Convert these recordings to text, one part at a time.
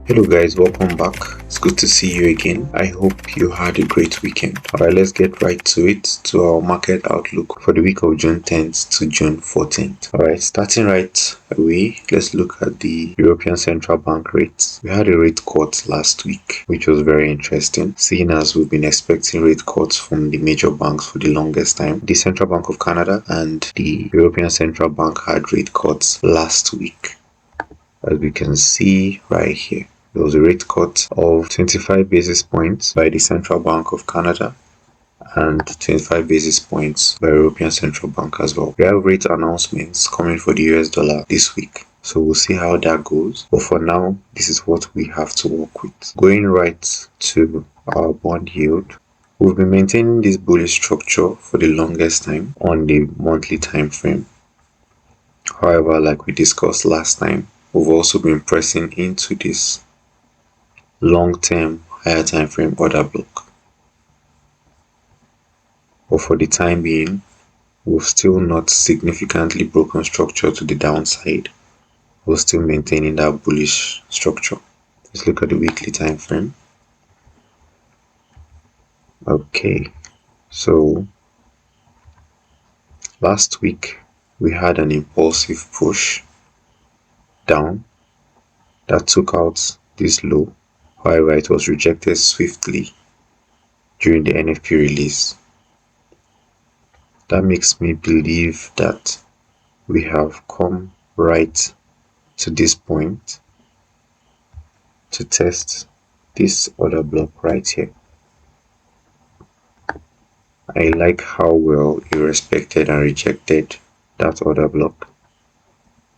Hello guys, welcome back. It's good to see you again. I hope you had a great weekend. Alright, let's get right to it, to our market outlook for the week of June 10th to June 14th. Alright, starting right away, let's look at the European Central Bank rates. We had a rate cut last week, which was very interesting, seeing as we've been expecting rate cuts from the major banks for the longest time. The Central Bank of Canada and the European Central Bank had rate cuts last week, as we can see right here. There was a rate cut of 25 basis points by the Central Bank of Canada and 25 basis points by European Central Bank as well. We have rate announcements coming for the US dollar this week, so we'll see how that goes. But for now, this is what we have to work with. Going right to our bond yield, we've been maintaining this bullish structure for the longest time on the monthly time frame. However, like we discussed last time, we've also been pressing into this long-term higher time frame order block, but for the time being we've still not significantly broken structure to the downside. We're still maintaining that bullish structure. Let's look at the weekly time frame. Okay, so last week we had an impulsive push down that took out this low. However, it was rejected swiftly during the NFP release. That makes me believe that we have come right to this point to test this order block right here. I like how well it respected and rejected that order block.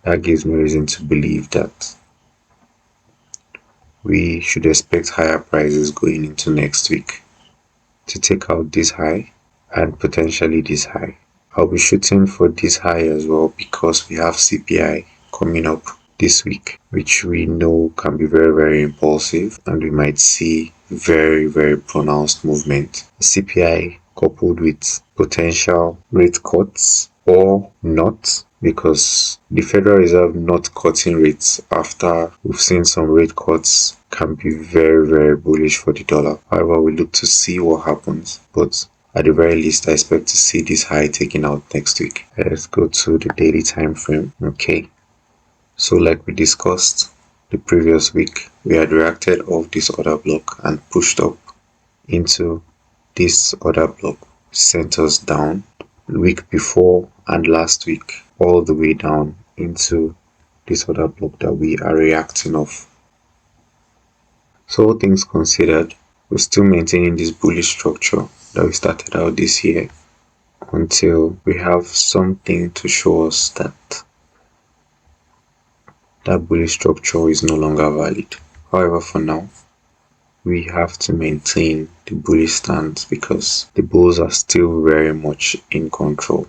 That gives me reason to believe that we should expect higher prices going into next week to take out this high and potentially this high. I'll be shooting for this high as well because we have CPI coming up this week, which we know can be very impulsive, and we might see very pronounced movement. CPI coupled with potential rate cuts or not, because the Federal Reserve not cutting rates after we've seen some rate cuts can be very bullish for the dollar. However, we look to see what happens, but at the very least I expect to see this high taken out next week. Let's go to the daily time frame. Okay, so like we discussed the previous week, we had reacted off this order block and pushed up into this order block, sent us down the week before and last week all the way down into this order block that we are reacting off. So all things considered, we're still maintaining this bullish structure that we started out this year until we have something to show us that that bullish structure is no longer valid. However, for now we have to maintain the bullish stance because the bulls are still very much in control.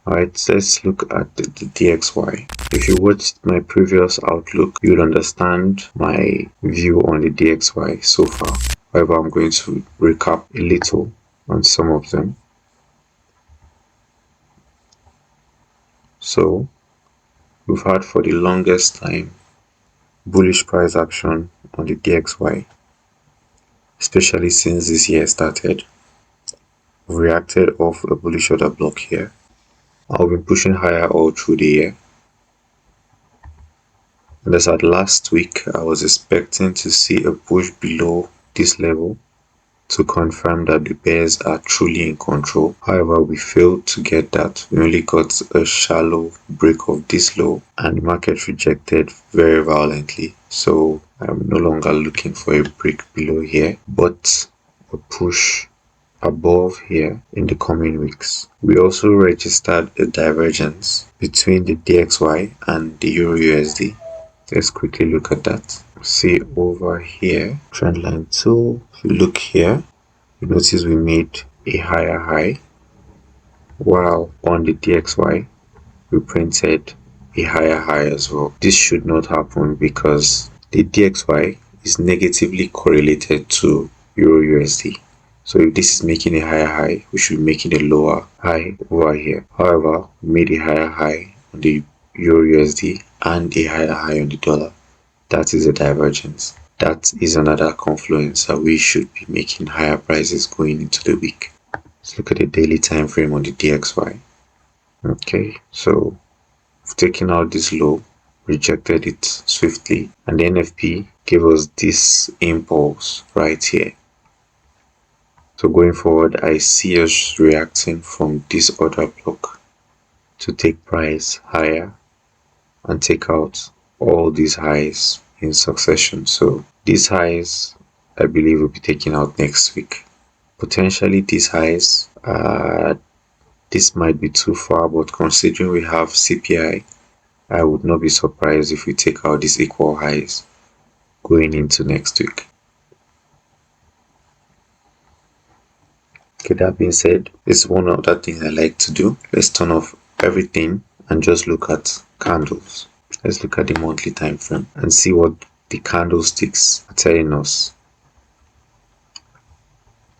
Alright, let's look at the DXY. If you watched my previous outlook, you would understand my view on the DXY so far. However, I'm going to recap a little on some of them. So, we've had for the longest time bullish price action on the DXY, especially since this year started. We've reacted off a bullish order block here. I've been pushing higher all through the year. And as at last week, I was expecting to see a push below this level to confirm that the bears are truly in control. However, we failed to get that. We only got a shallow break of this low and the market rejected very violently. So I'm no longer looking for a break below here, but a push above here in the coming weeks. We also registered a divergence between the DXY and the EURUSD. Let's quickly look at that. See over here, trendline tool. If you look here, you notice we made a higher high, while on the DXY we printed a higher high as well. This should not happen because the DXY is negatively correlated to EURUSD. So if this is making a higher high, we should be making a lower high over here. However, we made a higher high on the EURUSD and a higher high on the dollar. that is a divergence. That is another confluence that we should be making higher prices going into the week. Let's look at the daily time frame on the DXY. Okay, so we've taken out this low, rejected it swiftly, and the NFP gave us this impulse right here. So going forward, I see us reacting from this order block to take price higher and take out all these highs in succession. So these highs, I believe, will be taken out next week. Potentially these highs, this might be too far, but considering we have CPI, I would not be surprised if we take out these equal highs going into next week. Okay, that being said, this is one other thing I like to do. Let's turn off everything and just look at candles. Let's look at the monthly time frame and see what the candlesticks are telling us.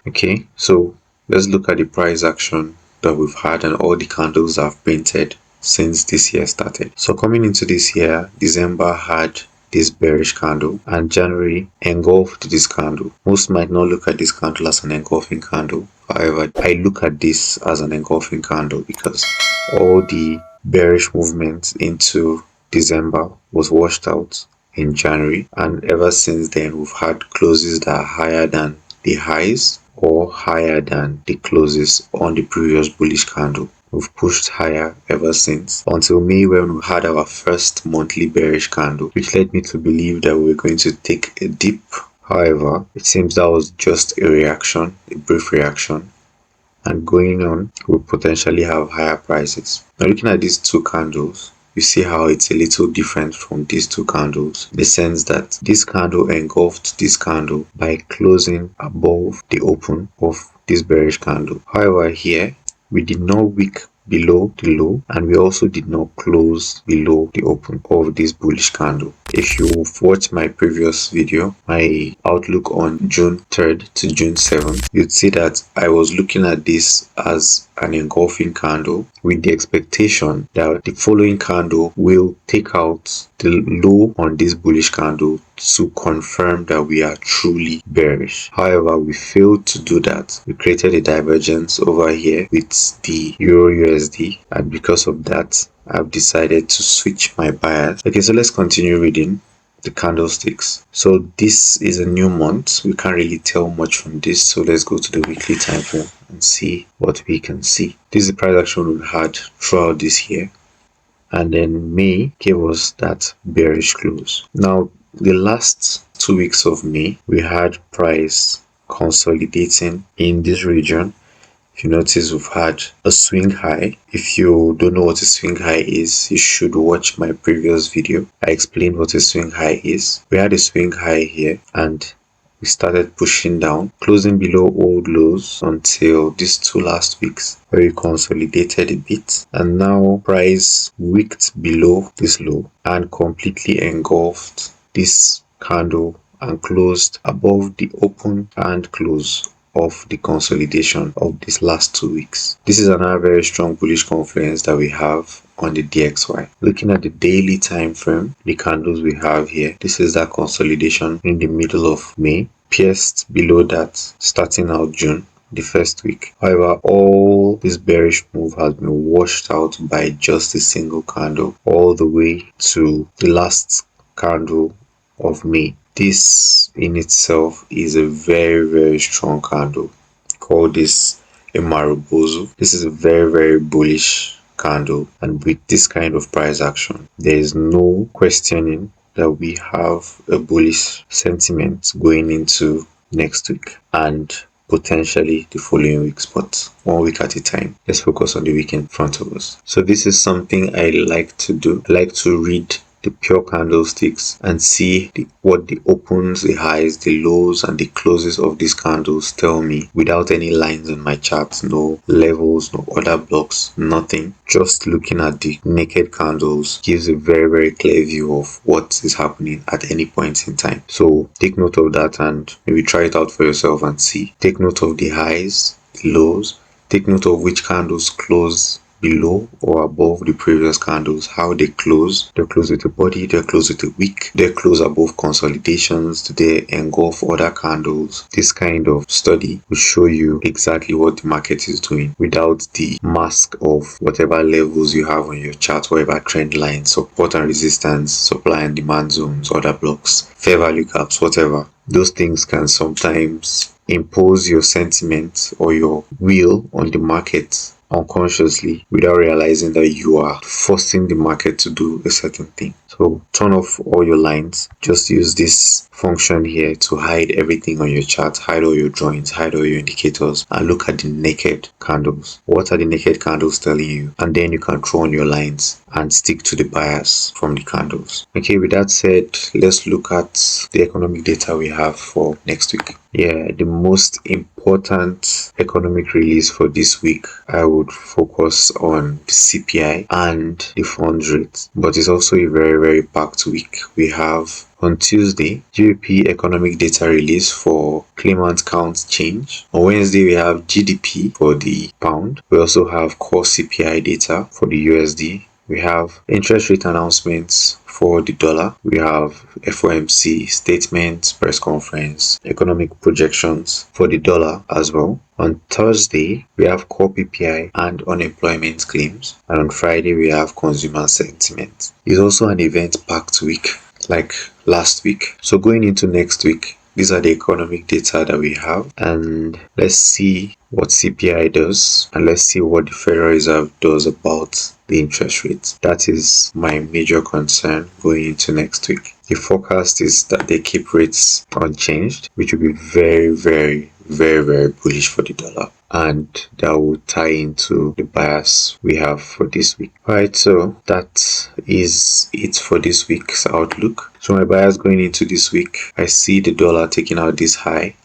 Okay, so let's look at the price action that we've had and all the candles I've painted since this year started. So coming into this year, December had this bearish candle and January engulfed this candle. Most might not look at this candle as an engulfing candle. However, I look at this as an engulfing candle because all the bearish movement into December was washed out in January, and ever since then we've had closes that are higher than the highs or higher than the closes on the previous bullish candle. We've pushed higher ever since until May, when we had our first monthly bearish candle, which led me to believe that we were going to take a dip. However, it seems that was just a reaction, a brief reaction, and going on, we'll potentially have higher prices. Now looking at these two candles, you see how it's a little different from these two candles, in the sense that this candle engulfed this candle by closing above the open of this bearish candle. However, here we did not wick below the low, and we also did not close below the open of this bullish candle. If you've watched my previous video, my outlook on June 3rd to June 7th, you'd see that I was looking at this as an engulfing candle with the expectation that the following candle will take out the low on this bullish candle to confirm that we are truly bearish. However, we failed to do that. We created a divergence over here with the Euro USD, and because of that, I've decided to switch my bias. Okay, so let's continue reading the candlesticks. So this is a new month. We can't really tell much from this, so let's go to the weekly time frame and see what we can see. This is the price action we've had throughout this year, and then May gave us that bearish close. Now the last 2 weeks of May, we had price consolidating in this region. If you notice, we've had a swing high. If you don't know what a swing high is, you should watch my previous video. I explained what a swing high is. We had a swing high here and we started pushing down, closing below old lows until these 2 last weeks where we consolidated a bit, and now price wicked below this low and completely engulfed this candle and closed above the open and close of the consolidation of these last 2 weeks. This is another very strong bullish confluence that we have on the DXY. Looking at the daily time frame, the candles we have here, this is that consolidation in the middle of May, pierced below that starting out June, the first week. However, all this bearish move has been washed out by just a single candle all the way to the last candle of May. This in itself is a very strong candle. Call this a Marubozu. This is a very bullish candle, and with this kind of price action, there is no questioning that we have a bullish sentiment going into next week and potentially the following weeks, but 1 week at a time. Let's focus on the week in front of us. So this is something I like to do. I like to read the pure candlesticks and see what the opens, the highs, the lows, and the closes of these candles tell me without any lines on my charts, no levels, no other blocks, nothing. Just looking at the naked candles gives a very clear view of what is happening at any point in time. So take note of that and maybe try it out for yourself and see. Take note of the highs, the lows. Take note of which candles close below or above the previous candles, how they close. They close with a body, they close with a wick, they close above consolidations, they engulf other candles. This kind of study will show you exactly what the market is doing without the mask of whatever levels you have on your chart, whatever trend lines, support and resistance, supply and demand zones, order blocks, fair value gaps, whatever. Those things can sometimes impose your sentiment or your will on the market unconsciously without realizing that you are forcing the market to do a certain thing. So turn off all your lines. Just use this function here to hide everything on your chart, hide all your drawings, hide all your indicators, and look at the naked candles. What are the naked candles telling you? And then you can draw on your lines and stick to the bias from the candles. Okay, with that said, let's look at the economic data we have for next week. Yeah, the most important economic release for this week, I would focus on the CPI and the funds rate, but it's also a very packed week. We have on Tuesday, GBP economic data release for claimant count change. On Wednesday, we have GDP for the pound. We also have core CPI data for the USD. We have interest rate announcements for the dollar. We have FOMC statements, press conference, economic projections for the dollar as well. On Thursday, we have core PPI and unemployment claims. And on Friday, we have consumer sentiment. It's also an event-packed week like last week. So going into next week, these are the economic data that we have, and let's see what CPI does, and let's see what the Federal Reserve does about the interest rates. That is my major concern going into next week. The forecast is that they keep rates unchanged, which will be very bullish for the dollar, and that will tie into the bias we have for this week. Alright, so that is it for this week's outlook. So my bias going into this week, I see the dollar taking out this high,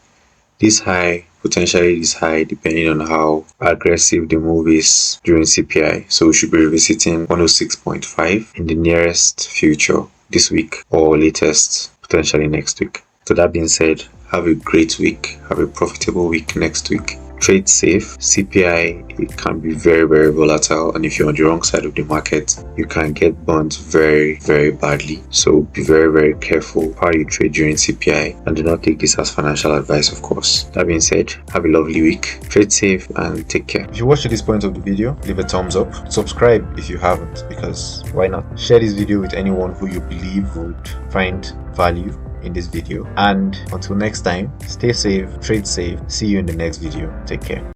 potentially this high, depending on how aggressive the move is during CPI. So we should be revisiting 106.5 in the nearest future this week, or latest potentially next week. So that being said, have a great week, have a profitable week next week. Trade safe. CPI, it can be very volatile, and if you're on the wrong side of the market, you can get burnt very badly. So be very careful how you trade during CPI, and do not take this as financial advice, of course. That being said, have a lovely week, trade safe, and take care. If you watched to this point of the video, leave a thumbs up, subscribe if you haven't, because why not? Share this video with anyone who you believe would find value in this video, and until next time, stay safe, trade safe. See you in the next video. Take care.